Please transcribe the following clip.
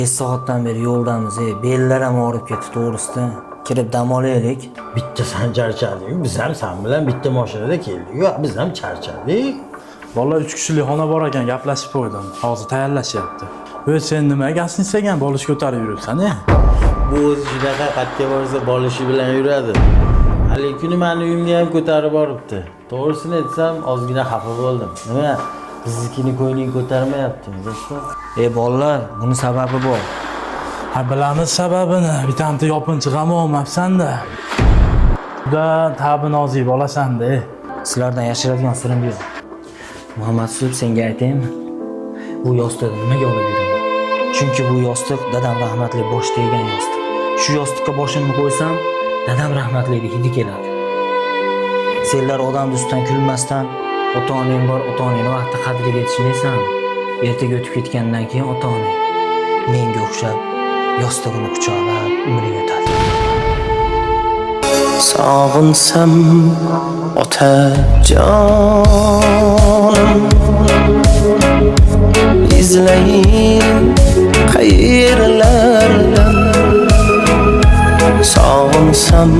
5 soatdan beri yo'ldamiz, bellar ham og'rib ketdi to'g'risida. Kirib dam olaylik. Bitta sen charchading, biz ham sen bilan bitta mashinada keldik-ku, biz ham charchadik. Bolalar 3 kishilik xona bor ekan, gaplashib qo'ydim. Hozir tayyorlashyapti. Sen nima gasni istagan bolish ko'tarib yuribsan-a? Bu o'zi shunaqa qatga borsa bolishi bilan yuradi. Hali kuni meni uyimga ham ko'tarib boribdi. To'g'risini aytsam, ozgina xafa bo'ldim. Nima? Biznikini ko'yning ko'tarmayaptimi, do'stlar? Bolalar, buni sababi bor. Ha, bilamiz sababini. Bitamda yopinchiq ham olmabsan-da. Juda tabi nozik bolasan-da. Sizlardan yashiradigan sirim yo'q. Muhammad Sub, senga aytaymi? Bu yostiqni nimaga olib yuraman? Chunki bu yostiq dadam rahmatli bosh tegan yostiq. Shu yostiqqa boshimni qo'ysam, dadam rahmatliga hidi keladi. Senlar odam ustidan kulmasdan, ota-onang bor, ota-onangni vaqtda qadriga yetishmaysanmi? Ertaga o'tib ketgandan keyin ota-onang menga o'xshab yostig'ini quchoqlab umriga o'tadi. Sog'insam otajonim, izlayim qayerlardan. Sog'insam